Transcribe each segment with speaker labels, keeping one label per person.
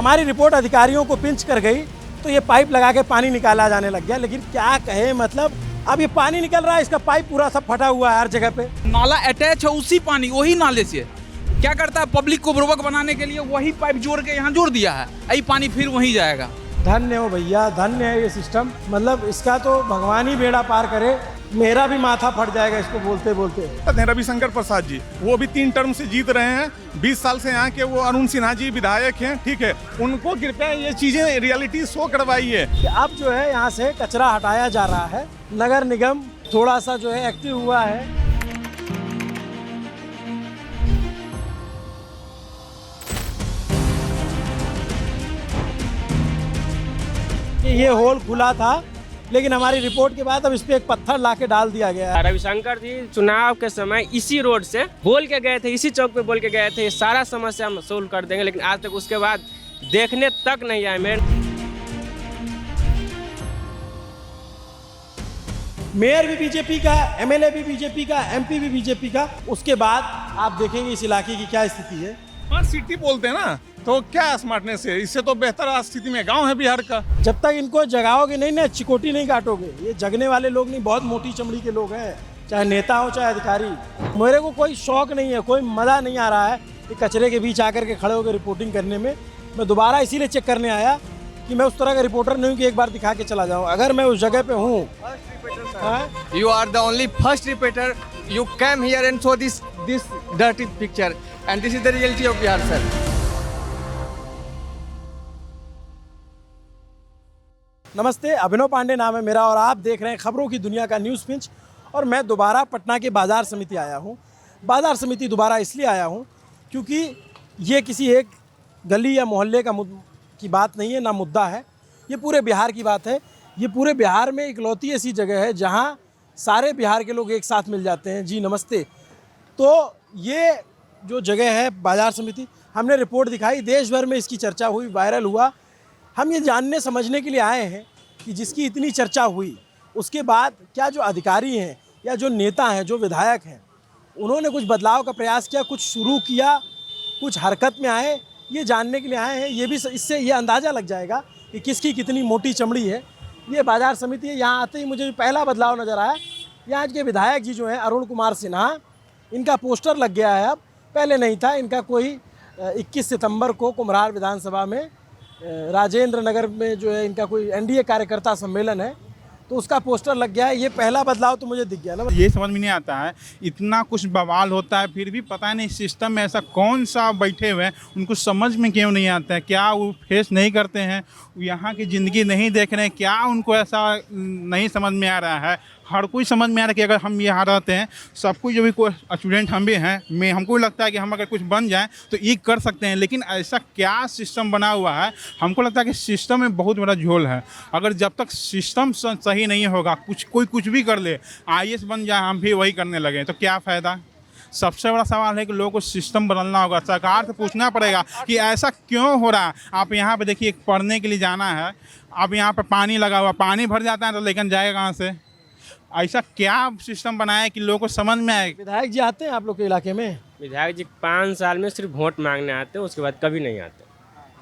Speaker 1: हमारी रिपोर्ट अधिकारियों को पिंच कर गई तो ये पाइप लगा के पानी निकाला जाने लग गया। लेकिन क्या कहे, मतलब अब ये पानी निकल रहा है, इसका पाइप पूरा सब फटा हुआ है हर जगह पे।
Speaker 2: नाला अटैच है उसी पानी वही नाले से। क्या करता है, पब्लिक को बुर्बक बनाने के लिए वही पाइप जोड़ के यहाँ जोड़ दिया है, यही पानी फिर वहीं जाएगा।
Speaker 1: धन्य हो भैया, धन्य है ये सिस्टम। मतलब इसका तो भगवान ही बेड़ा पार करे। मेरा भी माथा फट जाएगा इसको बोलते बोलते।
Speaker 3: रविशंकर प्रसाद जी, वो भी 3 टर्म से जीत रहे हैं, 20 साल से यहाँ के वो अरुण सिन्हा जी विधायक हैं, ठीक है, उनको कृपया ये चीजें रियलिटी शो करवाइए।
Speaker 1: अब जो है यहाँ से कचरा हटाया जा रहा है, नगर निगम थोड़ा सा जो है एक्टिव हुआ है। ये होल खुला था, लेकिन हमारी रिपोर्ट के बाद अब इस पे एक पत्थर लाके डाल दिया गया है।
Speaker 4: रविशंकर जी चुनाव के समय इसी रोड से बोल के गए थे, इसी चौक पे बोल के गए थे, ये सारा समस्या हम सोल्व कर देंगे, लेकिन आज तक उसके बाद देखने तक नहीं आए।
Speaker 1: मेयर भी बीजेपी का, एमएलए भी बीजेपी का, एमपी भी बीजेपी का। उसके बाद आप देखेंगे इस इलाके की क्या स्थिति है।
Speaker 3: स्मार्ट सिटी बोलते हैं ना, तो क्या स्मार्टनेस है, इससे तो बेहतर स्थिति में गांव है बिहार का।
Speaker 1: जब तक इनको जगाओगे नहीं ना, चिकोटी नहीं काटोगे, ये जगने वाले लोग नहीं, बहुत मोटी चमड़ी के लोग हैं, चाहे नेता हो चाहे अधिकारी। मेरे को कोई शौक नहीं है, कोई मज़ा नहीं आ रहा है कि कचरे के बीच आकर के खड़े होकर रिपोर्टिंग करने में। मैं दोबारा इसीलिए चेक करने आया कि मैं उस तरह का रिपोर्टर नहीं हूँ कि एक बार दिखा के चला जाऊँ। अगर मैं उस जगह पे हूँ।
Speaker 5: You are the only first reporter. You came here and saw this dirty picture, and this is the reality of Bihar, sir.
Speaker 1: नमस्ते, अभिनव पांडे नाम है मेरा और आप देख रहे हैं खबरों की दुनिया का न्यूज़ पिंच। और मैं दोबारा पटना के बाज़ार समिति आया हूँ। बाज़ार समिति दोबारा इसलिए आया हूँ क्योंकि ये किसी एक गली या मोहल्ले की बात नहीं है, ना मुद्दा है, ये पूरे बिहार की बात है। ये पूरे बिहार में इकलौती ऐसी जगह है जहाँ सारे बिहार के लोग एक साथ मिल जाते हैं। जी नमस्ते। तो ये जो जगह है बाज़ार समिति, हमने रिपोर्ट दिखाई, देश भर में इसकी चर्चा हुई, वायरल हुआ। हम ये जानने समझने के लिए आए हैं कि जिसकी इतनी चर्चा हुई उसके बाद क्या जो अधिकारी हैं या जो नेता हैं, जो विधायक हैं, उन्होंने कुछ बदलाव का प्रयास किया, कुछ शुरू किया, कुछ हरकत में आए, ये जानने के लिए आए हैं। ये भी इससे ये अंदाज़ा लग जाएगा कि किसकी कितनी मोटी चमड़ी है। ये बाज़ार समिति है। यहाँ आते ही मुझे पहला बदलाव नज़र आया, यहाँ के विधायक जी जो हैं अरुण कुमार सिन्हा, इनका पोस्टर लग गया है। अब पहले नहीं था, इनका कोई 21 सितंबर को कुम्हरार विधानसभा में राजेंद्र नगर में जो है इनका कोई एनडीए कार्यकर्ता सम्मेलन है, तो उसका पोस्टर लग गया है। ये पहला बदलाव तो मुझे दिख गया ना।
Speaker 6: ये समझ में नहीं आता है, इतना कुछ बवाल होता है फिर भी पता नहीं सिस्टम में ऐसा कौन सा बैठे हुए हैं, उनको समझ में क्यों नहीं आता है। क्या वो फेस नहीं करते हैं, यहाँ की ज़िंदगी नहीं देख रहे हैं, क्या उनको ऐसा नहीं समझ में आ रहा है। हर कोई समझ में आ रहा है कि अगर हम यहाँ रहते हैं, सब कुछ जो भी कोई स्टूडेंट हम भी हैं, हमको लगता है कि हम अगर कुछ बन जाएं तो ये कर सकते हैं, लेकिन ऐसा क्या सिस्टम बना हुआ है। हमको लगता है कि सिस्टम में बहुत बड़ा झोल है। अगर जब तक सिस्टम सही नहीं होगा, कोई कुछ भी कर ले, IAS बन जाए, हम भी वही करने लगे तो क्या फ़ायदा। सबसे बड़ा सवाल है कि लोगों को सिस्टम बदलना होगा, सरकार से पूछना पड़ेगा कि ऐसा क्यों हो रहा है। आप यहाँ पे देखिए, पढ़ने के लिए जाना है, अब यहाँ पे पानी लगा हुआ, पानी भर जाता है तो लेकिन जाएगा कहाँ से। ऐसा क्या सिस्टम बनाया कि लोगों को समझ में आए।
Speaker 1: विधायक जी आते हैं आप लोग के इलाके में?
Speaker 4: विधायक जी 5 साल में सिर्फ वोट मांगने आते हैं, उसके बाद कभी नहीं आते।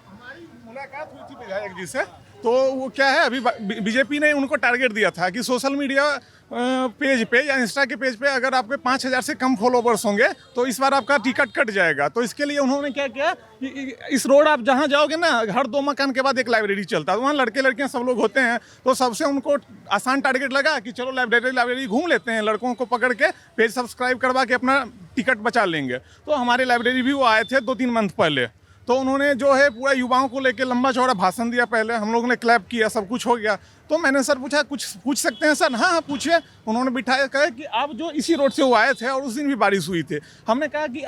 Speaker 3: हमारी मुलाकात हुई थी विधायक जी से, तो वो क्या है, अभी बीजेपी ने उनको टारगेट दिया था कि सोशल मीडिया पेज पे या इंस्टा के पेज पे अगर आपके 5000 से कम फॉलोवर्स होंगे तो इस बार आपका टिकट कट जाएगा। तो इसके लिए उन्होंने क्या किया, इस रोड आप जहाँ जाओगे ना, हर 2 मकान के बाद एक लाइब्रेरी चलता है, वहाँ लड़के लड़कियाँ सब लोग होते हैं, तो सबसे उनको आसान टारगेट लगा कि चलो लाइब्रेरी घूम लेते हैं, लड़कों को पकड़ के पेज सब्सक्राइब करवा के अपना टिकट बचा लेंगे। तो हमारे लाइब्रेरी भी वो आए थे 2-3 मंथ पहले, तो उन्होंने जो है पूरा युवाओं को लेके लंबा चौड़ा भाषण दिया। पहले हम लोगों ने क्लैप किया, सब कुछ हो गया। तो मैंने सर पूछा, कुछ पूछ सकते हैं सर? हाँ पूछिए। उन्होंने बिठाया, कहा कि आप जो इसी रोड से वो आए थे और उस दिन भी बारिश हुई थी। हमने कहा कि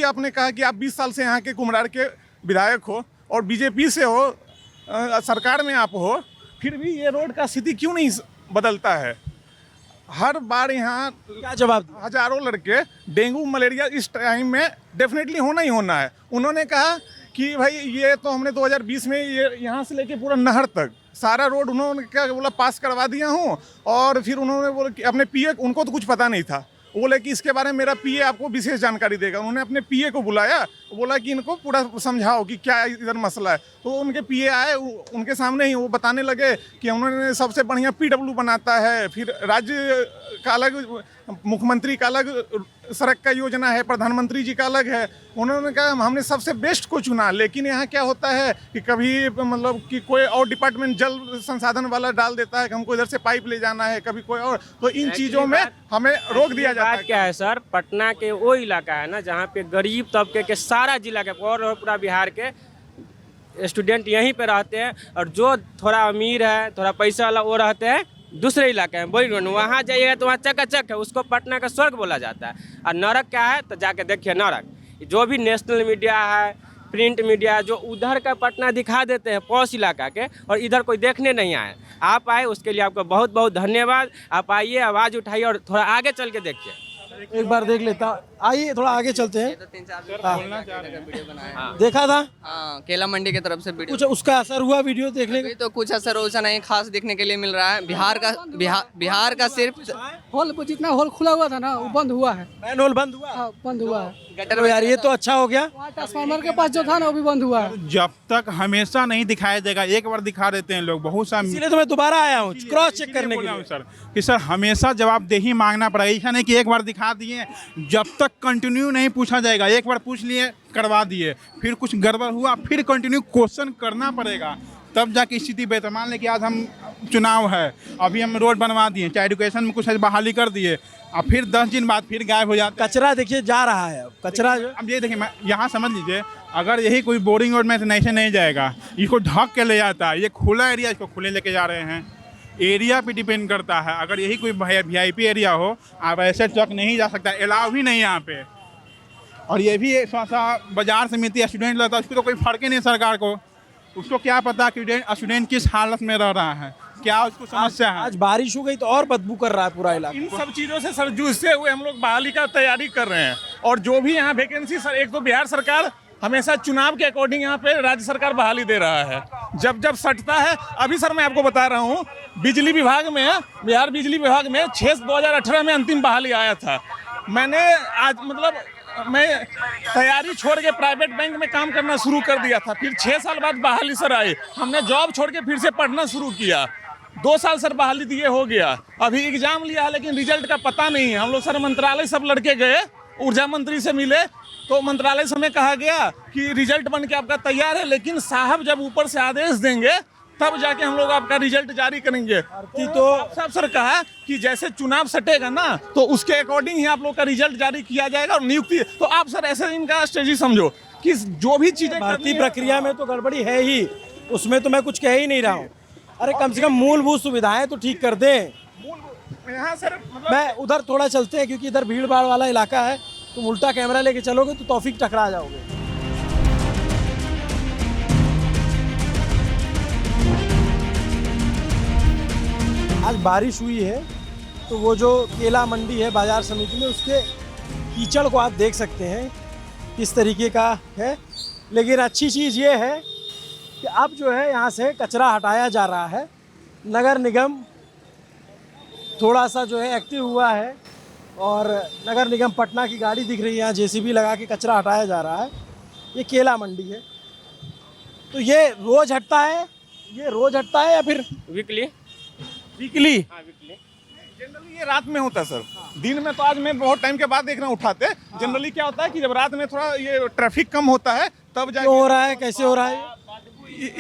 Speaker 3: आपने कहा कि आप 20 साल से यहाँ के कुम्हरार के विधायक हो और बीजेपी से हो, सरकार में आप हो, फिर भी ये रोड का स्थिति क्यों नहीं बदलता है? हर बार यहाँ
Speaker 1: क्या जवाब?
Speaker 3: हजारों लड़के डेंगू मलेरिया इस टाइम में डेफिनेटली होना ही होना है। उन्होंने कहा कि भाई ये तो हमने 2020 में ये यहाँ से लेके पूरा नहर तक सारा रोड उन्होंने क्या बोला, पास करवा दिया हूँ। और फिर उन्होंने बोला कि अपने पीए, उनको तो कुछ पता नहीं था, वो बोले कि इसके बारे में मेरा पीए आपको विशेष जानकारी देगा। उन्होंने अपने पीए को बुलाया, बोला कि इनको पूरा समझाओ कि क्या इधर मसला है। तो उनके पीए आए, उनके सामने ही वो बताने लगे कि उन्होंने सबसे बढ़िया पीडब्ल्यू बनाता है, फिर राज्य का अलग, मुख्यमंत्री का अलग सड़क का योजना है, प्रधानमंत्री जी का अलग है। उन्होंने कहा हमने सबसे बेस्ट को चुना। लेकिन यहाँ क्या होता है कि कभी मतलब कि कोई और डिपार्टमेंट जल संसाधन वाला डाल देता है कि हमको इधर से पाइप ले जाना है, कभी कोई और, तो इन चीज़ों में हमें रोक दिया जाता है।
Speaker 4: क्या है सर, पटना के वो इलाका है ना जहाँ पे गरीब तबके के सारा जिला के और पूरा बिहार के स्टूडेंट यहीं पे रहते हैं, और जो थोड़ा अमीर है, थोड़ा पैसा वाला, वो रहते हैं दूसरे इलाके में। बोल वहाँ जाइएगा तो वहाँ चकाचक है, उसको पटना का स्वर्ग बोला जाता है। और नरक क्या है तो जाके देखिए नरक। जो भी नेशनल मीडिया है, प्रिंट मीडिया, जो उधर का पटना दिखा देते हैं पॉश इलाका के, और इधर कोई देखने नहीं आए। आप आए उसके लिए आपका बहुत बहुत धन्यवाद। आप आइए, आवाज़ उठाइए और थोड़ा आगे चल के देखिए।
Speaker 1: एक बार देख लेता, आइए थोड़ा आगे चलते हैं।
Speaker 5: तो 3-4 वीडियो बनाया।
Speaker 1: देखा था
Speaker 5: हाँ, केला मंडी की तरफ से वीडियो।
Speaker 1: कुछ उसका असर हुआ वीडियो देखने का?
Speaker 5: अभी तो कुछ असर वैसा नहीं खास देखने के लिए मिल रहा है। बिहार का सिर्फ
Speaker 7: हॉल जितना हॉल खुला हुआ था ना वो बंद हुआ है।
Speaker 1: मैन होल बंद हुआ?
Speaker 7: हाँ, बंद हुआ है।
Speaker 1: तो यार ये तो अच्छा हो गया।
Speaker 7: वहाँ ट्रांसफार्मर के पास जो था ना वो भी बंद हुआ है।
Speaker 6: जब तक हमेशा नहीं दिखाया जाएगा, एक बार दिखा देते हैं लोग, बहुत सा।
Speaker 1: इसीलिए तो मैं दोबारा आया हूँ क्रॉस चेक करने के लिए
Speaker 6: सर कि सर हमेशा जवाबदेही मांगना पड़ेगा। ऐसा नहीं कि एक बार दिखा दिए, जब तक कंटिन्यू नहीं पूछा जाएगा। एक बार पूछ लिए, करवा दिए, फिर कुछ गड़बड़ हुआ, फिर कंटिन्यू क्वेश्चन करना पड़ेगा, तब जाके स्थिति बेहतर। मान लें कि आज हम चुनाव है, अभी हम रोड बनवा दिए, चाहे एजुकेशन में कुछ बहाली कर दिए, अब फिर 10 दिन बाद फिर गायब हो जाता है।
Speaker 1: कचरा देखिए जा रहा है, अब कचरा जो
Speaker 6: अब ये देखिए, मैं यहाँ समझ लीजिए, अगर यही कोई बोरिंग रोड में से नहीं जाएगा, इसको ढक के ले जाता है। ये खुला एरिया, इसको खुले लेके जा रहे हैं। एरिया पे डिपेंड करता है। अगर यही कोई VIP एरिया हो, आप ऐसे ट्रक नहीं जा सकता, अलाउ भी नहीं यहाँ पे। और ये भी एक सा बाजार समिति स्टूडेंट लगता है, उसको तो कोई फर्क ही नहीं सरकार को। उसको क्या पता कि स्टूडेंट किस हालत में रह रहा है, क्या उसको समस्या है।
Speaker 1: आज बारिश हो गई तो और बदबू कर रहा है पूरा इलाका।
Speaker 3: इन सब चीज़ों से सर जूझते हुए हम लोग बहाली का तैयारी कर रहे हैं। और जो भी यहाँ वैकेंसी, सर एक तो बिहार सरकार हमेशा चुनाव के अकॉर्डिंग यहाँ पे राज्य सरकार बहाली दे रहा है, जब सटता है। अभी सर मैं आपको बता रहा हूँ, बिजली विभाग में, बिहार बिजली विभाग में 2018 में अंतिम बहाली आया था। मैंने आज मतलब मैं तैयारी छोड़ के प्राइवेट बैंक में काम करना शुरू कर दिया था। फिर 6 साल बाद बहाली सर आई, हमने जॉब छोड़ के फिर से पढ़ना शुरू किया। 2 साल सर बहाली दिए हो गया। अभी एग्जाम लिया है लेकिन रिजल्ट का पता नहीं है। हम लोग सर मंत्रालय सब लड़के गए, ऊर्जा मंत्री से मिले, तो मंत्रालय से हमें कहा गया कि रिजल्ट बन के आपका तैयार है, लेकिन साहब जब ऊपर से आदेश देंगे तब जाके हम लोग आपका रिजल्ट जारी करेंगे। तो साहब सर कहा कि जैसे चुनाव सटेगा ना तो उसके अकॉर्डिंग ही आप लोग का रिजल्ट जारी किया जाएगा और नियुक्ति। तो आप सर ऐसे इनका स्ट्रेटजी समझो कि जो भी चीजें
Speaker 1: भर्ती प्रक्रिया में तो गड़बड़ी है ही, उसमें तो मैं कुछ कह ही नहीं रहा हूँ। अरे कम से कम मूलभूत सुविधाएं तो ठीक कर दें।
Speaker 3: यहाँ सर मतलब
Speaker 1: मैं उधर थोड़ा चलते हैं क्योंकि इधर भीड़ भाड़ वाला इलाका है, तुम उल्टा कैमरा लेके चलोगे तो तौफीक टकरा जाओगे। आज बारिश हुई है तो वो जो केला मंडी है बाजार समिति में, उसके कीचड़ को आप देख सकते हैं किस तरीके का है। लेकिन अच्छी चीज़ ये है कि अब जो है यहाँ से कचरा हटाया जा रहा है। नगर निगम थोड़ा सा जो है एक्टिव हुआ है और नगर निगम पटना की गाड़ी दिख रही है, यहाँ JCB लगा के कचरा हटाया जा रहा है। ये केला मंडी है, तो ये रोज़ हटता है, ये रोज़ हटता है या फिर
Speaker 4: वीकली?
Speaker 3: जनरली ये रात में होता है सर। दिन में तो आज मैं बहुत टाइम के बाद देख रहा हूँ उठाते। जनरली क्या होता है कि जब रात में थोड़ा ये ट्रैफिक कम होता है तब जाके
Speaker 1: क्यों हो रहा है, कैसे हो रहा है?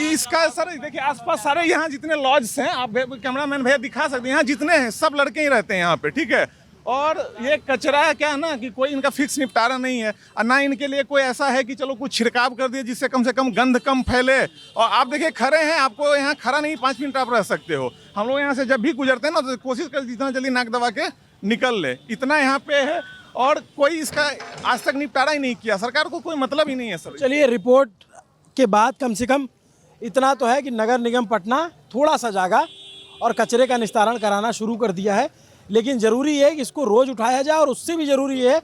Speaker 3: इसका सर देखिए आसपास सारे यहाँ जितने लॉज हैं, आप कैमरामैन भैया दिखा सकते हैं, यहाँ जितने हैं सब लड़के ही रहते हैं यहाँ पे, ठीक है। और ये कचरा क्या है ना कि कोई इनका फिक्स निपटारा नहीं है, और ना इनके लिए कोई ऐसा है कि चलो कुछ छिड़काव कर दिए जिससे कम से कम गंध कम फैले। और आप देखिए खड़े हैं, आपको यहाँ खड़ा नहीं 5 मिनट आप रह सकते हो। हम लोग यहाँ से जब भी गुजरते हैं ना तो कोशिश करते जितना जल्दी नाक दबा के निकल ले, इतना यहाँ पे है। और कोई इसका आज तक निपटारा ही नहीं किया, सरकार को कोई मतलब ही नहीं है सर।
Speaker 1: चलिए, रिपोर्ट के बाद कम से कम इतना तो है कि नगर निगम पटना थोड़ा सा जागा और कचरे का निस्तारण कराना शुरू कर दिया है। लेकिन ज़रूरी है कि इसको रोज़ उठाया जाए, और उससे भी ज़रूरी है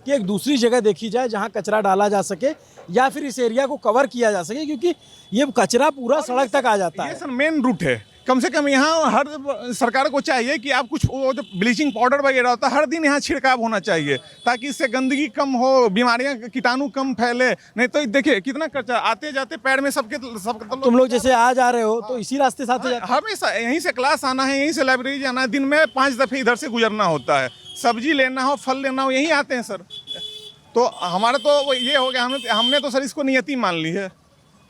Speaker 1: कि एक दूसरी जगह देखी जाए जहां कचरा डाला जा सके या फिर इस एरिया को कवर किया जा सके, क्योंकि ये कचरा पूरा सड़क तक आ जाता है।
Speaker 3: ये सर मेन रूट है, कम से कम यहाँ हर सरकार को चाहिए कि आप कुछ वो जो ब्लीचिंग पाउडर वगैरह होता है हर दिन यहाँ छिड़काव होना चाहिए, ताकि इससे गंदगी कम हो, बीमारियाँ कीटाणु कम फैले। नहीं तो देखिए कितना कचरा आते जाते पैर में सबके
Speaker 1: तुम लोग जैसे आ जा रहे हो तो इसी रास्ते से आते जाते
Speaker 3: हमेशा यहीं से क्लास आना है, यहीं से लाइब्रेरी जाना है, दिन में 5 दफ़े इधर से गुजरना होता है, सब्जी लेना हो फल लेना हो यहीं आते हैं सर। तो हमारा तो ये हो गया, हमने तो सर इसको नियति मान ली है,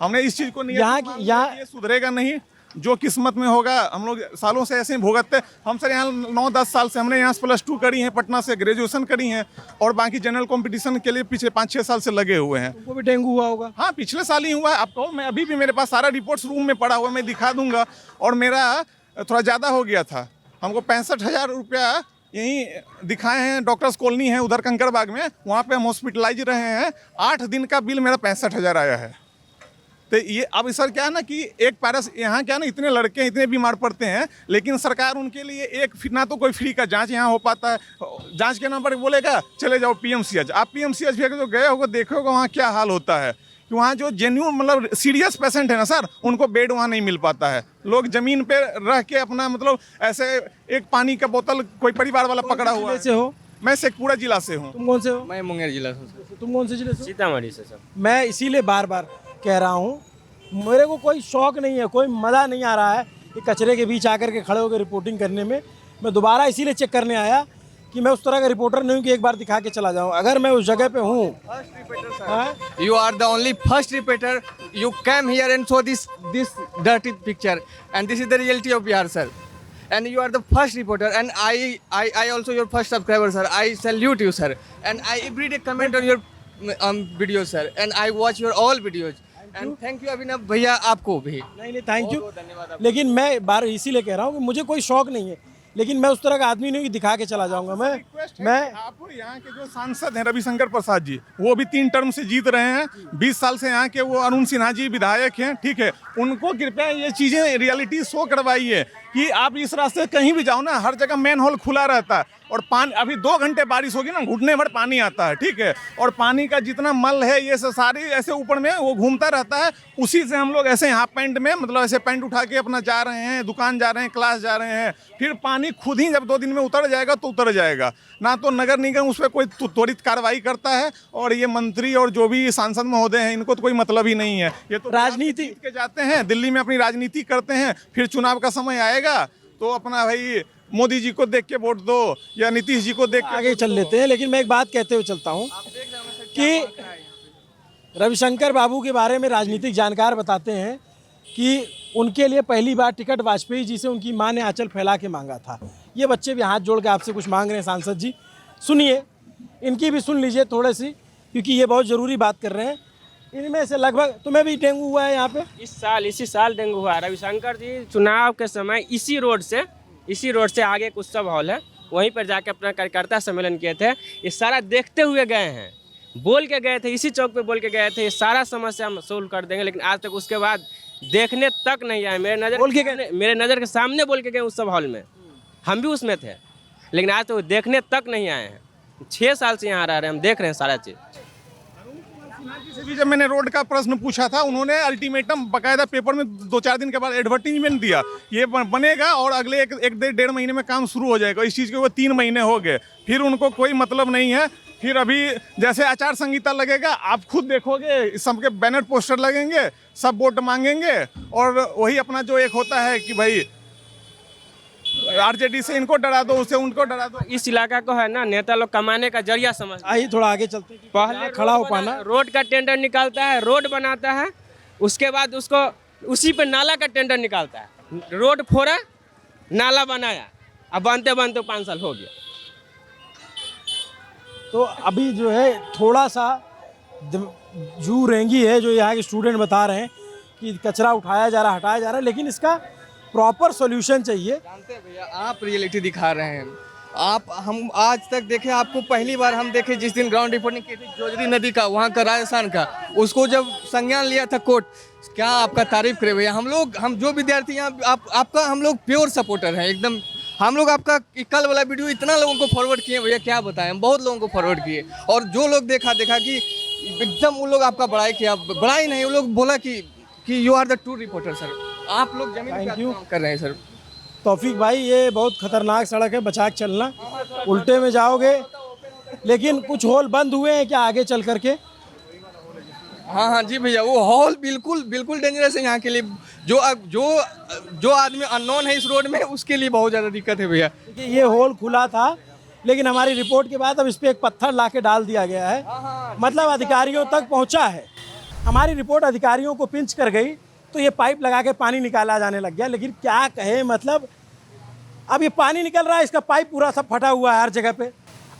Speaker 3: हमने इस चीज़ को यहाँ ये सुधरेगा नहीं, जो किस्मत में होगा। हम लोग सालों से ऐसे ही भुगतते हम सर। यहाँ 9-10 साल से हमने यहाँ से +2 करी है, पटना से ग्रेजुएशन करी है, और बाकी जनरल कंपटीशन के लिए पिछले 5-6 साल से लगे हुए हैं।
Speaker 1: तुमको भी डेंगू हुआ होगा?
Speaker 3: हाँ, पिछले साल ही हुआ है। आप कहो, मैं अभी भी मेरे पास सारा रिपोर्ट्स रूम में पड़ा हुआ, मैं दिखा दूंगा। और मेरा थोड़ा ज़्यादा हो गया था, हमको 65,000 रुपया यहीं दिखाए हैं। डॉक्टर्स कॉलोनी है उधर कंकरबाग में, वहाँ पे हम हॉस्पिटलाइज रहे हैं। 8 दिन का बिल मेरा 65,000 आया है। तो ये अब सर क्या है ना कि एक पैरस यहाँ क्या ना इतने लड़के इतने बीमार पड़ते हैं, लेकिन सरकार उनके लिए एक ना तो कोई फ्री का जांच यहाँ हो पाता है। जांच के नाम पर बोलेगा चले जाओ PMCH। आप PMCH भी जो गए होगे देखो होगा वहाँ क्या हाल होता है कि वहाँ जो जेन्युइन मतलब सीरियस पेशेंट है ना सर, उनको बेड वहाँ नहीं मिल पाता है। लोग ज़मीन पे रह के अपना मतलब ऐसे एक पानी का बोतल कोई परिवार वाला पकड़ा हुआ
Speaker 1: से हो?
Speaker 3: मैं शेखपुरा जिला से हूँ।
Speaker 1: तुम कौन से हो?
Speaker 5: मैं मुंगेर जिला से।
Speaker 1: तुम कौन से जिले से?
Speaker 4: सीतामढ़ी से सर।
Speaker 1: मैं इसीलिए बार बार कह रहा हूँ, मेरे को कोई शौक नहीं है, कोई मज़ा नहीं आ रहा है कि कचरे के बीच आकर के खड़े होकर रिपोर्टिंग करने में। मैं दोबारा इसीलिए चेक करने आया कि मैं उस तरह का रिपोर्टर नहीं हूँ कि एक बार दिखा के चला जाऊँ। अगर मैं उस जगह पे हूँ,
Speaker 5: You are the only first reporter. You came here and saw this dirty picture, and this is the reality of Bihar, sir. And you are the first reporter, and I also your first subscriber, sir. I salute you, sir. And I every day comment on your videos, sir. And I watch your all videos. And thank you अभिनव भैया, आपको भी।
Speaker 1: नहीं thank you. लेकिन मैं बार इसीलिए कह रहा हूँ कि मुझे कोई शौक नहीं है, लेकिन मैं उस तरह का आदमी नहीं कि दिखा के चला जाऊंगा। मैं
Speaker 3: आप यहाँ के जो सांसद हैं रविशंकर प्रसाद जी, वो भी 3 टर्म से जीत रहे हैं। 20 साल से यहाँ के वो अरुण सिन्हा जी विधायक हैं, ठीक है। उनको कृपया ये चीज़ें रियलिटी शो करवाइए कि आप इस रास्ते कहीं भी जाओ ना, हर जगह मैन होल खुला रहता है और पानी, अभी 2 घंटे बारिश होगी ना, घुटने भर पानी आता है, ठीक है। और पानी का जितना मल है ये सब सारी ऐसे ऊपर में वो घूमता रहता है। उसी से हम लोग ऐसे हाफ पैंट में मतलब ऐसे पैंट उठा के अपना जा रहे हैं, दुकान जा रहे हैं, क्लास जा रहे हैं। फिर पानी खुद ही जब 2 दिन में उतर जाएगा तो उतर जाएगा ना, तो नगर निगम उस पर कोई त्वरित कार्रवाई करता है। और ये मंत्री और जो भी सांसद महोदय हैं, इनको तो कोई मतलब ही नहीं है। ये तो
Speaker 1: राजनीति
Speaker 3: के जाते हैं दिल्ली में अपनी राजनीति करते हैं, फिर चुनाव का समय आएगा तो अपना भाई मोदी जी को देख के वोट दो या नीतीश जी को देख के
Speaker 1: आगे चल लेते हैं। लेकिन मैं एक बात कहते हुए चलता हूँ कि रविशंकर बाबू के बारे में राजनीतिक जानकार बताते हैं कि उनके लिए पहली बार टिकट वाजपेयी जी से उनकी मां ने आंचल फैला के मांगा था। ये बच्चे भी हाथ जोड़ के आपसे कुछ मांग रहे हैं सांसद जी, सुनिए, इनकी भी सुन लीजिए थोड़े सी, क्योंकि ये बहुत ज़रूरी बात कर रहे हैं। इनमें से लगभग तुम्हें भी डेंगू हुआ है यहाँ पे?
Speaker 4: इसी साल डेंगू हुआ। रविशंकर जी चुनाव के समय इसी रोड से आगे एक उत्सव हॉल है, वहीं पर जाके अपना कार्यकर्ता सम्मेलन किए थे। ये सारा देखते हुए गए हैं, बोल के गए थे, इसी चौक पे बोल के गए थे ये सारा समस्या हम सोल्व कर देंगे। लेकिन आज तक उसके बाद देखने तक नहीं आए। मेरे नज़र के सामने बोल के गए उत्सव हॉल में, हम भी उसमें थे, लेकिन आज तक तो देखने तक नहीं आए हैं। 6 साल से यहाँ रह रहे हैं, हम देख रहे हैं सारा चीज़।
Speaker 3: से भी जब मैंने रोड का प्रश्न पूछा था, उन्होंने अल्टीमेटम बकायदा पेपर में 2-4 दिन के बाद एडवर्टीजमेंट दिया, ये बनेगा और अगले 1-1.5 महीने में काम शुरू हो जाएगा। इस चीज़ के वो 3 महीने हो गए, फिर उनको कोई मतलब नहीं है। फिर अभी जैसे आचार संहिता लगेगा, आप खुद देखोगे सबके बैनर पोस्टर लगेंगे, सब वोट मांगेंगे, और वही अपना जो एक होता है कि भाई RJD से इनको डरा दो, उससे उनको डरा दो।
Speaker 4: इस इलाका को है ना नेता लोग कमाने का जरिया समझ।
Speaker 1: आइए थोड़ा आगे चलते हैं,
Speaker 4: पहले
Speaker 1: खड़ा हो पाना।
Speaker 4: रोड का टेंडर निकालता है, रोड बनाता है, उसके बाद उसको उसी पे नाला का टेंडर निकालता है। रोड फोड़ा, नाला बनाया, अब बनते बनते 5 साल हो गया।
Speaker 1: तो अभी जो है थोड़ा सा जू रेंगी है, जो यहाँ के स्टूडेंट बता रहे हैं कि कचरा उठाया जा रहा है, हटाया जा रहा है, लेकिन इसका प्रॉपर सॉल्यूशन चाहिए।
Speaker 5: जानते हैं भैया, आप रियलिटी दिखा रहे हैं। हम आज तक देखे, आपको पहली बार हम देखे जिस दिन ग्राउंड रिपोर्टिंग की थी जोजरी नदी का, वहाँ का राजस्थान का, उसको जब संज्ञान लिया था कोर्ट, क्या आपका तारीफ करे भैया। हम जो विद्यार्थी यहाँ आपका हम लोग प्योर सपोर्टर हैं एकदम। हम लोग आपका कल वाला वीडियो इतना लोगों को फॉरवर्ड किए भैया, क्या बताएं, हम बहुत लोगों को फॉरवर्ड किए, और जो लोग देखा कि एकदम उन लोग आपका बड़ाई किया, बड़ाई नहीं, उन लोग बोला कि you are the true reporter sir. आप लोग जमीन पे
Speaker 1: Thank you.
Speaker 5: काम कर रहे हैं सर।
Speaker 1: तौफीक भाई, ये बहुत खतरनाक सड़क है, बचा के चलना, उल्टे में जाओगे। लेकिन कुछ होल बंद हुए हैं क्या आगे चल करके?
Speaker 5: हाँ हाँ जी भैया, वो हॉल बिल्कुल बिल्कुल डेंजरस है यहाँ के लिए। जो जो जो आदमी अननोन है इस रोड में, उसके लिए बहुत ज़्यादा दिक्कत है भैया।
Speaker 1: कि ये होल खुला था, लेकिन हमारी रिपोर्ट के बाद अब इस पे एक पत्थर ला के डाल दिया गया है, मतलब अधिकारियों तक पहुंचा है। हमारी रिपोर्ट अधिकारियों को पिंच कर गई तो ये पाइप लगा के पानी निकाला जाने लग गया। लेकिन क्या कहे, मतलब अब ये पानी निकल रहा है, इसका पाइप पूरा सब फटा हुआ है हर जगह पे।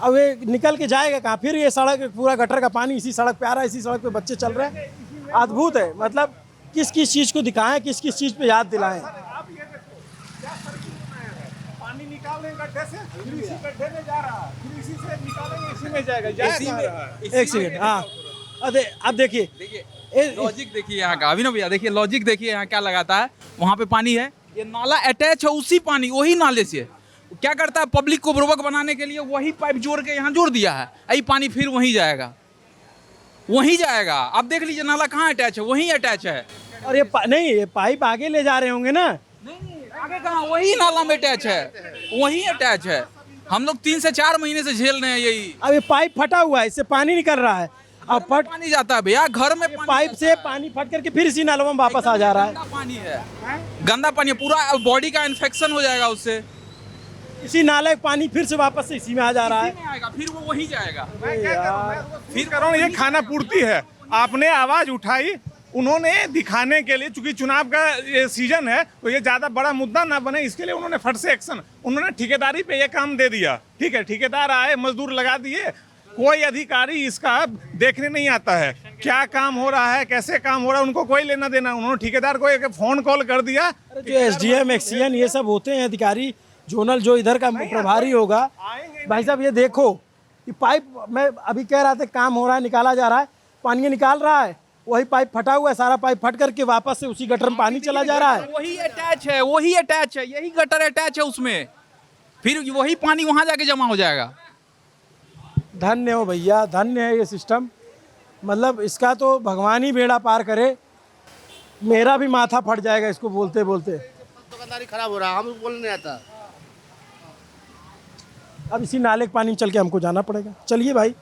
Speaker 1: अब ये निकल के जाएगा कहाँ? फिर ये सड़क, पूरा गटर का पानी इसी सड़क पे आ रहा है, इसी सड़क पे बच्चे चल रहे हैं। अद्भुत है, मतलब किस किस चीज़ को दिखाएं, किस किस चीज़ पे याद दिलाएं।
Speaker 3: आप ये देखो, क्या सर्किट बनाया है? पानी निकाल रहे हैं गड्ढे से, फिर इसी गड्ढे में जा रहा है, फिर इसी से निकालेंगे, इसी में जाएगा, जा कहाँ रहा है?
Speaker 1: एक सेकंड, हाँ अब देखिए,
Speaker 2: लॉजिक देखिए यहाँ का, अभी ना भैया देखिए लॉजिक देखिए यहाँ क्या लगाता है। वहाँ पे पानी है, ये नाला अटैच है उसी पानी, वही नाले से। क्या करता है, पब्लिक को बुर्बक बनाने के लिए वही पाइप जोड़ के यहाँ जोड़ दिया है। यही पानी फिर वहीं जाएगा, वहीं जाएगा। अब देख लीजिए नाला कहाँ अटैच है, वहीं अटैच है।
Speaker 1: और ये नहीं, ये पाइप आगे ले जा रहे होंगे ना?
Speaker 2: नहीं आगे कहाँ, वही नाला में अटैच है, वहीं अटैच है। हम लोग 3 से 4 महीने से झेल रहे हैं यही।
Speaker 1: अब ये पाइप फटा हुआ है, इससे पानी निकल रहा है। अब फट
Speaker 2: पानी जाता है भैया घर में,
Speaker 1: पाइप से पानी फट करके फिर इसी नालों में वापस आ जा रहा है।
Speaker 2: गंदा पानी है, गंदा पानी है, पूरा बॉडी का इन्फेक्शन हो जाएगा उससे।
Speaker 1: इसी नाले का पानी फिर से वापस से इसी में आ जा रहा है।
Speaker 2: इसी में आएगा, फिर वो वहीं जाएगा।
Speaker 3: फिर कर रहा हूँ, ये खाना पूर्ति है। आपने आवाज उठाई, उन्होंने दिखाने के लिए, चूंकि चुनाव का ये सीजन है तो ये ज्यादा बड़ा मुद्दा ना बने, इसके लिए उन्होंने फट से एक्शन, उन्होंने ठेकेदारी पे ये काम दे दिया। ठीक है, ठेकेदार आए, मजदूर लगा दिए, कोई अधिकारी इसका देखने नहीं आता है, क्या काम हो रहा है, कैसे काम हो रहा है, उनको कोई लेना देना। उन्होंने ठेकेदार को एक फोन कॉल कर दिया।
Speaker 1: जो एसडीएम, एक्सीएन ये सब होते हैं अधिकारी, जोनल जो इधर का प्रभारी होगा, भाई साहब ये देखो कि पाइप, मैं अभी कह रहा था काम हो रहा है, निकाला जा रहा है, पानी निकाल रहा है, वही पाइप फटा हुआ है, सारा पाइप फट करके वापस से उसी गटर में पानी चला जा रहा है।
Speaker 2: वही अटैच है, वही अटैच है, यही गटर अटैच है उसमें, फिर वही पानी वहां जाके जमा हो जाएगा।
Speaker 1: धन्य हो भैया, धन्य है ये सिस्टम, मतलब इसका तो भगवान ही बेड़ा पार करे। मेरा भी माथा फट जाएगा इसको बोलते बोलते।
Speaker 8: दुकानदारी खराब हो रहा है, हम बोलने नहीं आता।
Speaker 1: अब इसी नाले के पानी में चल के हमको जाना पड़ेगा। चलिए भाई,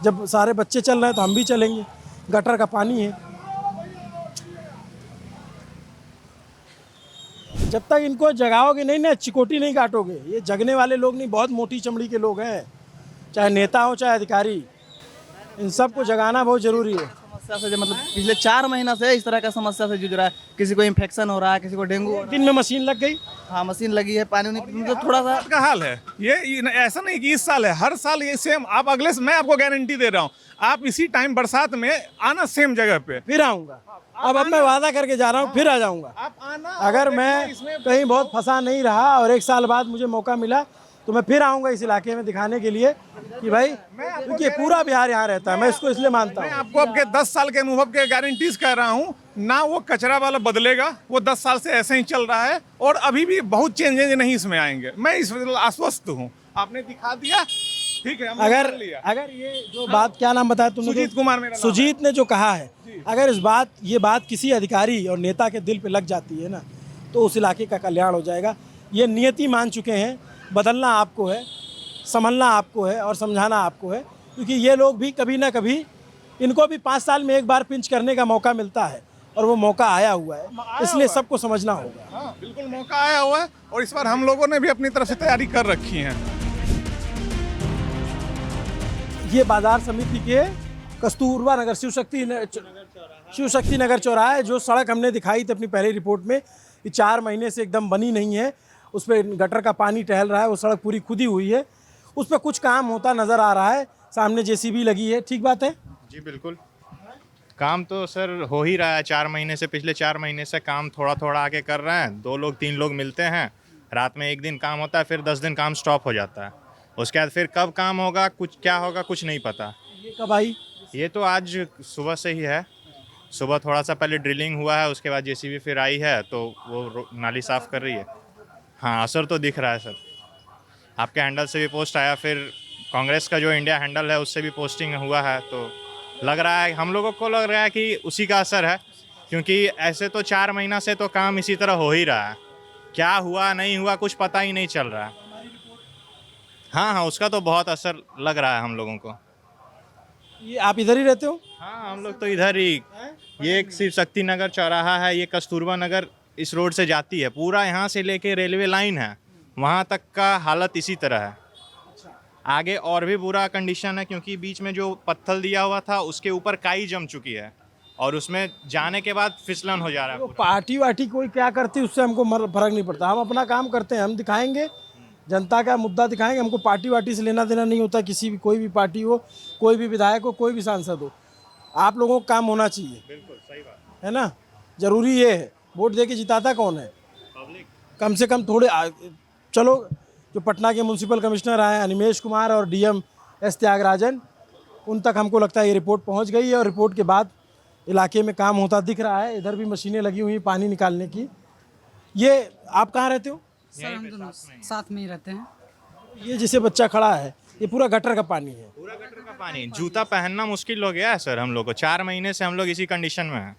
Speaker 1: जब सारे बच्चे चल रहे हैं तो हम भी चलेंगे, गटर का पानी है। जब तक इनको जगाओगे नहीं ना, चिकोटी नहीं काटोगे, ये जगने वाले लोग नहीं, बहुत मोटी चमड़ी के लोग हैं, चाहे नेता हो चाहे अधिकारी, इन सबको जगाना बहुत जरूरी है।
Speaker 9: समस्या से मतलब पिछले 4 महीना से इस तरह का समस्या से जूझ रहा है। किसी को इन्फेक्शन हो रहा है, किसी को डेंगू हो रहा है।
Speaker 1: दिन में मशीन लग गई,
Speaker 9: हाँ मशीन लगी है, पानी मतलब थोड़ा सा
Speaker 3: का हाल है ये ऐसा नहीं कि इस साल है, हर साल ये सेम। आप अगले, मैं आपको गारंटी दे रहा हूँ, आप इसी टाइम बरसात में आना सेम जगह पे,
Speaker 1: फिर आऊँगा। अब मैं वादा करके जा रहा हूँ, फिर आ जाऊँगा।
Speaker 3: आप आना।
Speaker 1: अगर मैं कहीं बहुत फंसा नहीं रहा और 1 साल बाद मुझे मौका मिला तो मैं फिर आऊँगा इस इलाके में दिखाने के लिए कि भाई, क्योंकि पूरा बिहार यहाँ रहता है, मैं इसको इसलिए मानता
Speaker 3: मैं
Speaker 1: हूँ।
Speaker 3: आपको आपके 10 साल के अनुभव के गारंटीज कह रहा हूँ ना, वो कचरा वाला बदलेगा, वो 10 साल से ऐसे ही चल रहा है और अभी भी बहुत चेंजेज नहीं इसमें आएंगे। मैं इस आश्वस्त हूँ, आपने दिखा दिया, ठीक है, हमने
Speaker 1: अगर
Speaker 3: कर लिया।
Speaker 1: अगर ये जो बात, क्या नाम बताया तुमने?
Speaker 3: सुजीत कुमार मेरा नाम
Speaker 1: सुजीत ने जो कहा है, अगर ये बात किसी अधिकारी और नेता के दिल पे लग जाती है ना, तो उस इलाके का कल्याण हो जाएगा। ये नियति मान चुके हैं, बदलना आपको है, संभलना आपको है और समझाना आपको है, क्योंकि ये लोग भी कभी ना कभी, इनको भी 5 साल में एक बार पिंच करने का मौका मिलता है और वो मौका आया हुआ है, इसलिए सबको समझना होगा।
Speaker 3: हाँ, बिल्कुल मौका आया हुआ है और इस बार हम लोगों ने भी अपनी तरफ से तैयारी कर रखी है।
Speaker 1: ये बाजार समिति के कस्तूरबा नगर शिव शक्ति नगर चौराहा, जो सड़क हमने दिखाई थी अपनी पहली रिपोर्ट में, ये 4 महीने से एकदम बनी नहीं है, उस पर गटर का पानी टहल रहा है, वो सड़क पूरी खुदी हुई है, उस पर कुछ काम होता नज़र आ रहा है, सामने जेसीबी लगी है, ठीक बात है?
Speaker 10: जी बिल्कुल, काम तो सर हो ही रहा है 4 महीने से। पिछले 4 महीने से काम थोड़ा थोड़ा आके कर रहे हैं, 2 लोग 3 लोग मिलते हैं, रात में 1 दिन काम होता है, फिर 10 दिन काम स्टॉप हो जाता है। उसके बाद फिर कब काम होगा, कुछ क्या होगा, कुछ नहीं पता।
Speaker 1: ये कब आई?
Speaker 10: ये तो आज सुबह से ही है, सुबह थोड़ा सा पहले ड्रिलिंग हुआ है, उसके बाद जेसीबी फिर आई है तो वो नाली साफ़ कर रही है। हाँ, असर तो दिख रहा है सर, आपके हैंडल से भी पोस्ट आया, फिर कांग्रेस का जो इंडिया हैंडल है उससे भी पोस्टिंग हुआ है, तो लग रहा है, हम लोगों को लग रहा है कि उसी का असर है। क्योंकि ऐसे तो 4 महीना से तो काम इसी तरह हो ही रहा है, क्या हुआ नहीं हुआ कुछ पता ही नहीं चल रहा है। हाँ हाँ, उसका तो बहुत असर लग रहा है हम लोगों को।
Speaker 1: ये आप इधर ही रहते हो?
Speaker 10: हाँ, हम लोग तो इधर ही, ये एक शिव शक्ति नगर चौराहा है, ये कस्तूरबा नगर इस रोड से जाती है, पूरा यहाँ से लेके रेलवे लाइन है वहाँ तक का हालत इसी तरह है। आगे और भी बुरा कंडीशन है, क्योंकि बीच में जो पत्थर दिया हुआ था उसके ऊपर काई जम चुकी है और उसमें जाने के बाद फिसलन हो जा रहा है
Speaker 1: वो
Speaker 10: पूरा।
Speaker 1: पार्टी वार्टी कोई क्या करती है उससे हमको फर्क नहीं पड़ता, हम अपना काम करते हैं, हम दिखाएंगे जनता का मुद्दा दिखाएंगे, हमको पार्टी वार्टी से लेना देना नहीं होता, किसी भी कोई भी पार्टी हो, कोई भी विधायक हो, कोई भी सांसद हो, आप लोगों का काम होना चाहिए।
Speaker 10: बिल्कुल सही बात
Speaker 1: है ना, जरूरी ये है। वोट दे के जिताता कौन है?
Speaker 10: पब्लिक।
Speaker 1: कम से कम थोड़े चलो, जो पटना के म्यूनसिपल कमिश्नर आए अनिमेश कुमार और डीएम एस त्यागराजन, उन तक हमको लगता है ये रिपोर्ट पहुंच गई है और रिपोर्ट के बाद इलाके में काम होता दिख रहा है। इधर भी मशीनें लगी हुई हैं पानी निकालने की। ये आप कहाँ रहते हो?
Speaker 7: सर हम दोनों साथ में ही रहते हैं।
Speaker 1: ये जिसे बच्चा खड़ा है ये पूरा गटर का पानी है।
Speaker 10: पूरा गटर का पानी, जूता पहनना मुश्किल हो गया है सर हम लोग को। 4 महीने से हम लोग इसी कंडीशन में हैं।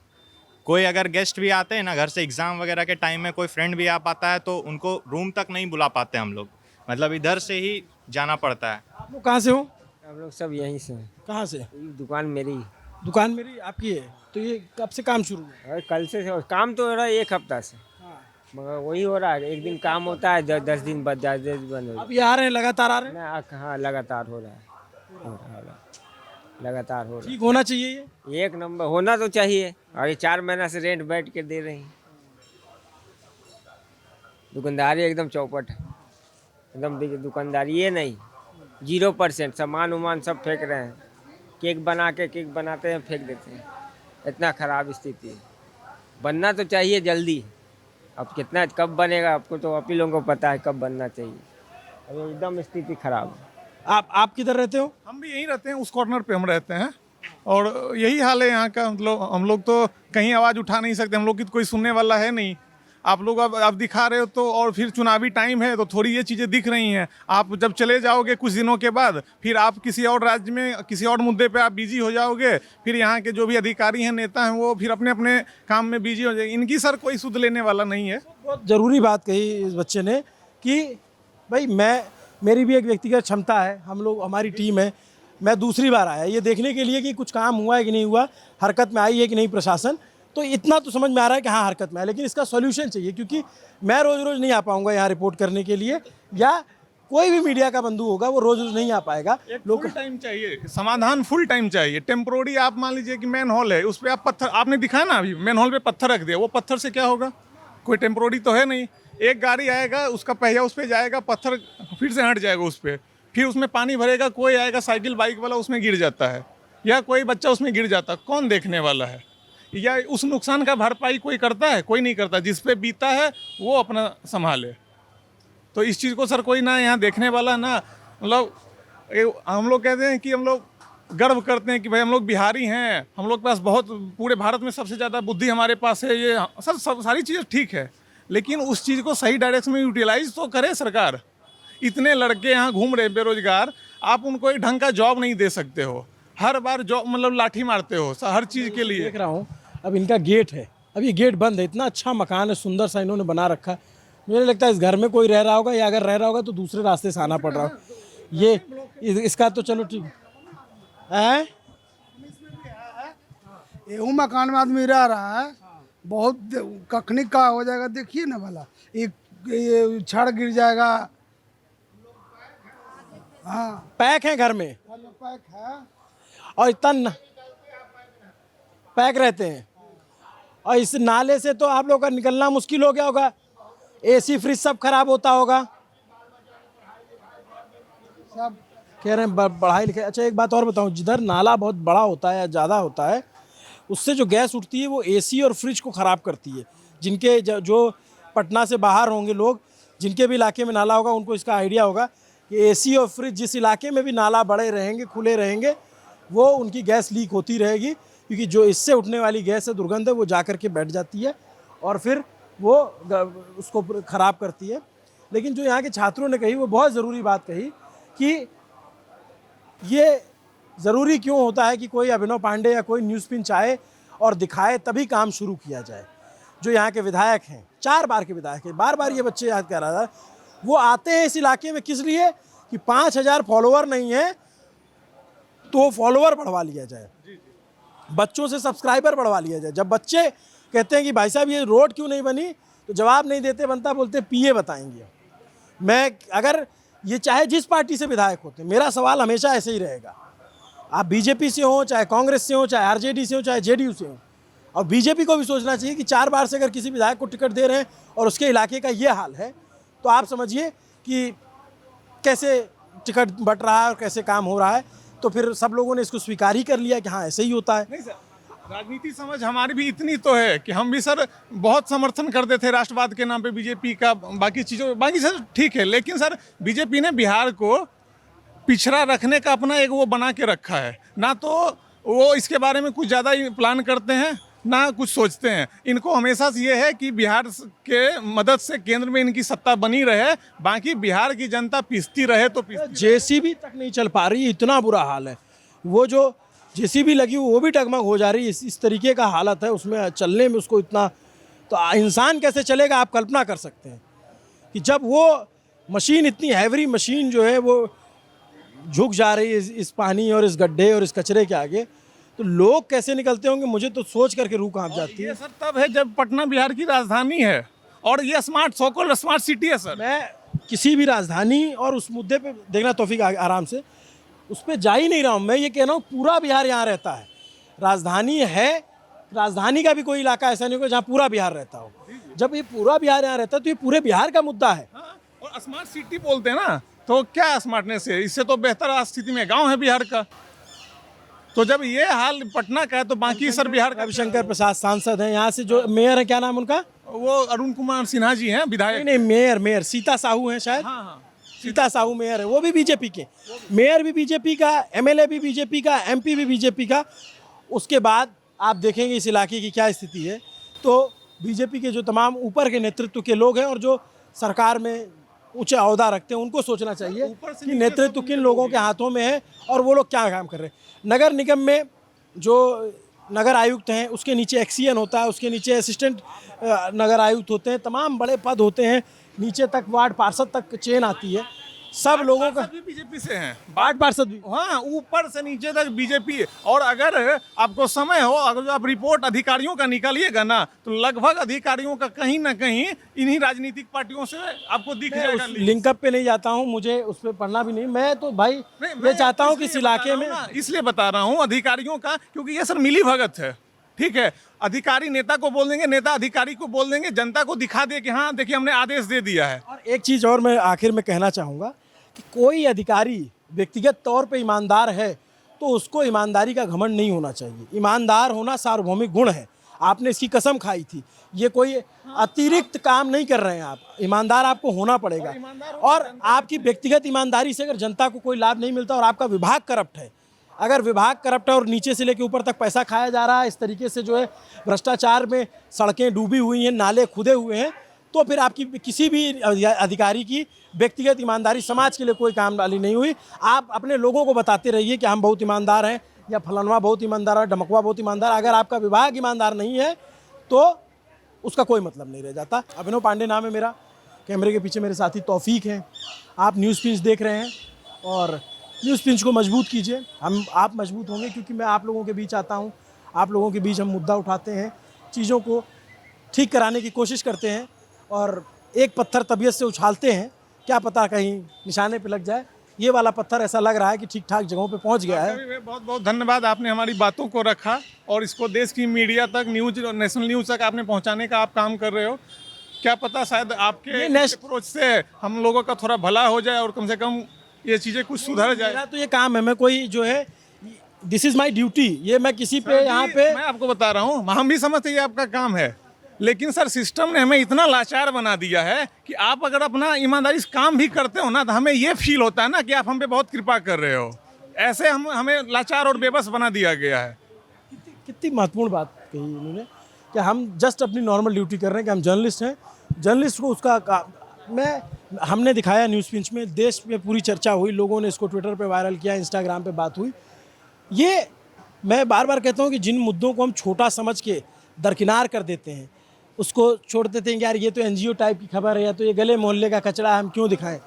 Speaker 10: कोई अगर गेस्ट भी आते हैं ना घर से, एग्ज़ाम वगैरह के टाइम में कोई फ्रेंड भी आ पाता है तो उनको रूम तक नहीं बुला पाते हम लोग, मतलब इधर से ही जाना पड़ता है।
Speaker 1: आप लोग कहाँ से हो?
Speaker 4: हम लोग सब यहीं से हैं।
Speaker 1: कहाँ से?
Speaker 4: दुकान मेरी,
Speaker 1: दुकान मेरी आपकी है? तो ये कब से काम शुरू हुआ?
Speaker 4: और कल से काम तो हो रहा है 1 हफ्ता से, मगर वही हो रहा है, एक दिन काम होता है 10 दिन बाद 10 दिन बंद हो
Speaker 1: अब ये आ रहे हैं, लगातार आ रहे हैं?
Speaker 4: जाता है। हाँ, लगातार हो रहा है, लगातार हो रहा
Speaker 1: ठीक होना चाहिए ये।
Speaker 4: है। 1 नंबर होना तो चाहिए। और ये 4 महीना से रेंट बैठ के दे रहे हैं। दुकानदारी एकदम चौपट है, एकदम दुकानदारी ये नहीं, 0%। सामान उमान सब फेंक रहे हैं, केक बनाते हैं फेंक देते हैं। इतना ख़राब स्थिति है। बनना तो चाहिए जल्दी, अब कितना कब बनेगा आपको तो आप ही लोगों को पता है कब बनना चाहिए। अब एकदम स्थिति ख़राब है।
Speaker 1: आप किधर रहते हो?
Speaker 3: हम भी यहीं रहते हैं, उस कॉर्नर पे हम रहते हैं और यही हाल है यहाँ का। मतलब हम लोग तो कहीं आवाज़ उठा नहीं सकते, हम लोग की तो कोई सुनने वाला है नहीं। आप लोग अब दिखा रहे हो तो, और फिर चुनावी टाइम है तो थोड़ी ये चीज़ें दिख रही हैं। आप जब चले जाओगे कुछ दिनों के बाद, फिर आप किसी और राज्य में किसी और मुद्दे पे आप बिजी हो जाओगे, फिर यहाँ के जो भी अधिकारी हैं, नेता हैं, वो फिर अपने अपने काम में बिजी हो जाएंगे। इनकी सर कोई सुध लेने वाला नहीं है।
Speaker 1: बहुत ज़रूरी बात कही इस बच्चे ने कि भाई मेरी भी एक व्यक्तिगत क्षमता है, हम लोग हमारी टीम है, मैं दूसरी बार आया ये देखने के लिए कि कुछ काम हुआ है कि नहीं हुआ, हरकत में आई है कि नहीं प्रशासन। तो इतना तो समझ में आ रहा है कि हाँ हरकत में है, लेकिन इसका सॉल्यूशन चाहिए, क्योंकि मैं रोज़ रोज़ नहीं आ पाऊँगा यहाँ रिपोर्ट करने के लिए, या कोई भी मीडिया का बंधु होगा वो रोज़ रोज़ नहीं आ पाएगा।
Speaker 3: फुल टाइम चाहिए समाधान, फुल टाइम चाहिए। टेम्पोररी आप मान लीजिए कि मैन हॉल है, उस पर आप पत्थर, आपने दिखाया ना अभी मैन हॉल पे पत्थर रख दिया, वो पत्थर से क्या होगा? कोई टेम्पोररी तो है नहीं। एक गाड़ी आएगा, उसका पहिया उस पर जाएगा, पत्थर फिर से हट जाएगा उस पर, फिर उसमें पानी भरेगा, कोई आएगा साइकिल बाइक वाला उसमें गिर जाता है, या कोई बच्चा उसमें गिर जाता है, कौन देखने वाला है? या उस नुकसान का भरपाई कोई करता है? कोई नहीं करता। जिस पे बीता है वो अपना संभाले। तो इस चीज़ को सर कोई ना यहाँ देखने वाला ना, मतलब हम लोग कहते हैं कि हम लोग गर्व करते हैं कि भाई हम लोग बिहारी हैं, हम लोग के पास बहुत, पूरे भारत में सबसे ज़्यादा बुद्धि हमारे पास है। ये सब सारी चीज़ें ठीक है, लेकिन उस चीज़ को सही डायरेक्शन में यूटिलाइज तो करे सरकार। इतने लड़के यहाँ घूम रहे बेरोजगार, आप उनको एक ढंग का जॉब नहीं दे सकते हो, हर बार जॉब मतलब लाठी मारते हो हर चीज़ के लिए।
Speaker 1: देख रहा हूँ अब इनका गेट है, अब ये गेट बंद है। इतना अच्छा मकान है, सुंदर सा इन्होंने बना रखा। मुझे लगता है इस घर में कोई रह रहा होगा, या अगर रह रहा होगा तो दूसरे रास्ते से आना पड़ रहा हो। ये इसका तो चलो ठीक है।
Speaker 11: एहू मकान में आदमी रह रहा है, बहुत कखनी का हो जाएगा देखिए ना भला, ये छड़ गिर जाएगा। हाँ,
Speaker 1: पैक है घर में,
Speaker 11: पैक है
Speaker 1: और इतना पैक रहते हैं, और इस नाले से तो आप लोग का निकलना मुश्किल हो गया होगा। एसी फ्रिज सब खराब होता होगा,
Speaker 11: सब
Speaker 1: कह रहे हैं पढ़ाई लिखाई। अच्छा एक बात और बताऊं, जिधर नाला बहुत बड़ा होता है या ज़्यादा होता है, उससे जो गैस उठती है वो एसी और फ्रिज को ख़राब करती है। जिनके जो पटना से बाहर होंगे लोग, जिनके भी इलाके में नाला होगा, उनको इसका आइडिया होगा कि एसी और फ्रिज जिस इलाके में भी नाला बड़े रहेंगे, खुले रहेंगे, वो उनकी गैस लीक होती रहेगी, क्योंकि जो इससे उठने वाली गैस है, दुर्गंध है, वो जा कर के बैठ जाती है और फिर वो उसको ख़राब करती है। लेकिन जो यहाँ के छात्रों ने कही वो बहुत ज़रूरी बात कही कि ये ज़रूरी क्यों होता है कि कोई अभिनव पांडे या कोई न्यूज़ पिंच आए और दिखाए तभी काम शुरू किया जाए। जो यहाँ के विधायक हैं, 4 बार के विधायक हैं, बार बार ये बच्चे याद कर रहा था, वो आते हैं इस इलाके में किस लिए कि 5000 फॉलोअर नहीं है तो फॉलोअर बढ़वा लिया जाए, बच्चों से सब्सक्राइबर बढ़वा लिया जाए। जब बच्चे कहते हैं कि भाई साहब ये रोड क्यों नहीं बनी, तो जवाब नहीं देते बनता, बोलते पीए बताएंगे। मैं अगर ये चाहे जिस पार्टी से विधायक होते, मेरा सवाल हमेशा ऐसे ही रहेगा, आप बीजेपी से हो, चाहे कांग्रेस से हो, चाहे आरजेडी से हो, चाहे जेडीयू से हो, और बीजेपी को भी सोचना चाहिए कि 4 बार से अगर किसी विधायक को टिकट दे रहे हैं और उसके इलाके का ये हाल है, तो आप समझिए कि कैसे टिकट बट रहा है और कैसे काम हो रहा है। तो फिर सब लोगों ने इसको स्वीकार ही कर लिया कि हाँ ऐसे ही होता है।
Speaker 3: नहीं सर, राजनीति समझ हमारी भी इतनी तो है कि हम भी सर बहुत समर्थन करते थे राष्ट्रवाद के नाम पे बीजेपी का, बाकी सर ठीक है, लेकिन सर बीजेपी ने बिहार को पिछड़ा रखने का अपना एक वो बना के रखा है, ना तो वो इसके बारे में कुछ ज़्यादा प्लान करते हैं ना कुछ सोचते हैं। इनको हमेशा से ये है कि बिहार के मदद से केंद्र में इनकी सत्ता बनी रहे, बाकी बिहार की जनता पिसती रहे तो पिसती।
Speaker 1: जेसीबी तक नहीं चल पा रही, इतना बुरा हाल है। वो जो जेसीबी लगी वो भी डगमग हो जा रही है, इस तरीके का हालत है उसमें, चलने में उसको इतना, तो इंसान कैसे चलेगा आप कल्पना कर सकते हैं कि जब वो मशीन, इतनी हैवी मशीन जो है वो झुक जा रही है इस पानी और इस गड्ढे और इस कचरे के आगे, तो लोग कैसे निकलते होंगे, मुझे तो सोच करके रूह कांप जाती है।
Speaker 3: ये सर तब है जब पटना बिहार की राजधानी है और ये स्मार्ट सिटी है सर।
Speaker 1: मैं किसी भी राजधानी और उस मुद्दे पे देखना तौफीक आराम से, उस पर जा ही नहीं रहा हूँ। मैं ये कह रहा हूँ पूरा बिहार यहाँ रहता है, राजधानी है, राजधानी का भी कोई इलाका ऐसा नहीं होगा जहाँ पूरा बिहार रहता हो। जब ये पूरा बिहार यहाँ रहता है तो ये पूरे बिहार का मुद्दा है।
Speaker 3: और स्मार्ट सिटी बोलते हैं ना, तो क्या स्मार्टनेस है, इससे तो बेहतर स्थिति में गांव है बिहार का। तो जब ये हाल पटना का है तो बाकी सर बिहार का।
Speaker 1: रविशंकर प्रसाद सांसद हैं यहाँ से, जो मेयर है, क्या नाम उनका,
Speaker 3: वो अरुण कुमार सिन्हा जी हैं विधायक।
Speaker 1: नहीं मेयर सीता साहू हैं शायद।
Speaker 3: हाँ।
Speaker 1: सीता साहू मेयर है, वो भी बीजेपी के, मेयर भी बीजेपी का, एमएलए भी बीजेपी का, एमपी भी बीजेपी का। उसके बाद आप देखेंगे इस इलाके की क्या स्थिति है, तो बीजेपी के जो तमाम ऊपर के नेतृत्व के लोग हैं और जो सरकार में ऊंचे अहदा रखते हैं, उनको सोचना चाहिए कि नेतृत्व किन लोगों के हाथों में है और वो लोग क्या काम कर रहे हैं। नगर निगम में जो नगर आयुक्त हैं उसके नीचे एक्सीएन होता है, उसके नीचे असिस्टेंट नगर आयुक्त होते हैं, तमाम बड़े पद होते हैं, नीचे तक वार्ड पार्षद तक चेन आती है। सब लोगों का
Speaker 3: बीजेपी से हैं,
Speaker 1: वार्ड पार्षद भी,
Speaker 3: हाँ, ऊपर से नीचे तक बीजेपी। और अगर आपको समय हो, अगर आप रिपोर्ट अधिकारियों का निकालिएगा ना, तो लगभग अधिकारियों का कहीं ना कहीं इन्हीं राजनीतिक पार्टियों से आपको दिख जाएगा।
Speaker 1: लिंकअप पे नहीं जाता हूँ, मुझे उस पर पढ़ना भी नहीं। मैं तो भाई ये चाहता हूँ कि इस इलाके में,
Speaker 3: इसलिए बता रहा हूँ अधिकारियों का, क्योंकि ये सर मिली भगत है। ठीक है, अधिकारी नेता को बोल देंगे, नेता अधिकारी को बोल देंगे, जनता को दिखा दे कि हाँ देखिए हमने आदेश दे दिया है।
Speaker 1: और एक चीज़ और मैं आखिर में कहना चाहूँगा कि कोई अधिकारी व्यक्तिगत तौर पे ईमानदार है तो उसको ईमानदारी का घमंड नहीं होना चाहिए। ईमानदार होना सार्वभौमिक गुण है, आपने इसकी कसम खाई थी। ये कोई अतिरिक्त काम नहीं कर रहे हैं आप, ईमानदार आपको होना पड़ेगा। और आपकी व्यक्तिगत ईमानदारी से अगर जनता को कोई लाभ नहीं मिलता और आपका विभाग करप्ट है, अगर विभाग करप्ट है और नीचे से लेकर ऊपर तक पैसा खाया जा रहा है, इस तरीके से जो है भ्रष्टाचार में सड़कें डूबी हुई हैं, नाले खुदे हुए हैं, तो फिर आपकी किसी भी अधिकारी की व्यक्तिगत ईमानदारी समाज के लिए कोई काम वाली नहीं हुई। आप अपने लोगों को बताते रहिए कि हम बहुत ईमानदार हैं, या फलानवा बहुत ईमानदार है, ढमकवा बहुत ईमानदार। अगर आपका विभाग ईमानदार नहीं है तो उसका कोई मतलब नहीं रह जाता। अभिनव पांडे नाम है मेरा, कैमरे के पीछे मेरे साथी तौफीक हैं। आप न्यूज़ पिंच देख रहे हैं और न्यूज़ पिंच को मजबूत कीजिए। आप मजबूत होंगे क्योंकि मैं आप लोगों के बीच आता हूँ, आप लोगों के बीच हम मुद्दा उठाते हैं, चीज़ों को ठीक कराने की कोशिश करते हैं और एक पत्थर तबीयत से उछालते हैं, क्या पता कहीं निशाने पे लग जाए। ये वाला पत्थर ऐसा लग रहा है कि ठीक ठाक जगहों पे पहुंच गया है।
Speaker 3: बहुत बहुत धन्यवाद, आपने हमारी बातों को रखा और इसको देश की मीडिया तक, न्यूज, नेशनल न्यूज तक आपने पहुंचाने का आप काम कर रहे हो। क्या पता शायद आपके अप्रोच से हम लोगों का थोड़ा भला हो जाए और कम से कम ये चीज़ें कुछ सुधर जाए।
Speaker 1: मेरा तो ये काम है, मैं कोई जो है, दिस इज़ माई ड्यूटी, ये मैं किसी पे यहाँ पे,
Speaker 3: मैं आपको बता रहा हूँ, हम भी समझते हैं ये आपका काम है, लेकिन सर सिस्टम ने हमें इतना लाचार बना दिया है कि आप अगर अपना ईमानदारी से काम भी करते हो ना, तो हमें ये फील होता है ना कि आप हम पे बहुत कृपा कर रहे हो। ऐसे हमें लाचार और बेबस बना दिया गया है।
Speaker 1: कितनी महत्वपूर्ण बात कही उन्होंने कि हम जस्ट अपनी नॉर्मल ड्यूटी कर रहे हैं, कि हम जर्नलिस्ट हैं, जर्नलिस्ट को उसका हमने दिखाया न्यूज़ पिंच में, देश में पूरी चर्चा हुई, लोगों ने इसको ट्विटर पे वायरल किया, इंस्टाग्राम पे बात हुई। ये मैं बार बार कहता हूँ कि जिन मुद्दों को हम छोटा समझ के दरकिनार कर देते हैं, उसको छोड़ देते हैं कि यार ये तो एनजीओ टाइप की खबर है या तो ये गले मोहल्ले का कचरा है, हम क्यों दिखाएं।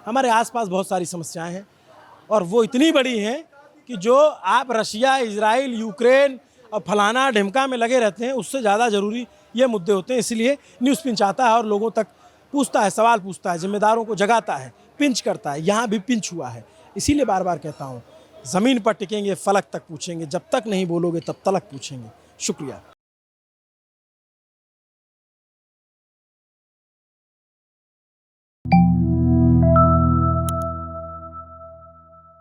Speaker 1: हमारे आसपास बहुत सारी समस्याएं हैं और वो इतनी बड़ी हैं कि जो आप रशिया, इजराइल, यूक्रेन और फलाना ढिमका में लगे रहते हैं, उससे ज़्यादा ज़रूरी ये मुद्दे होते हैं। इसलिए न्यूज़ पिंच आता है और लोगों तक पूछता है, सवाल पूछता है, जिम्मेदारों को जगाता है, पिंच करता है। यहाँ भी पिंच हुआ है। इसीलिए बार बार कहता हूँ, ज़मीन पर टिकेंगे, फलक तक पूछेंगे, जब तक नहीं बोलोगे तब तलक पूछेंगे। शुक्रिया।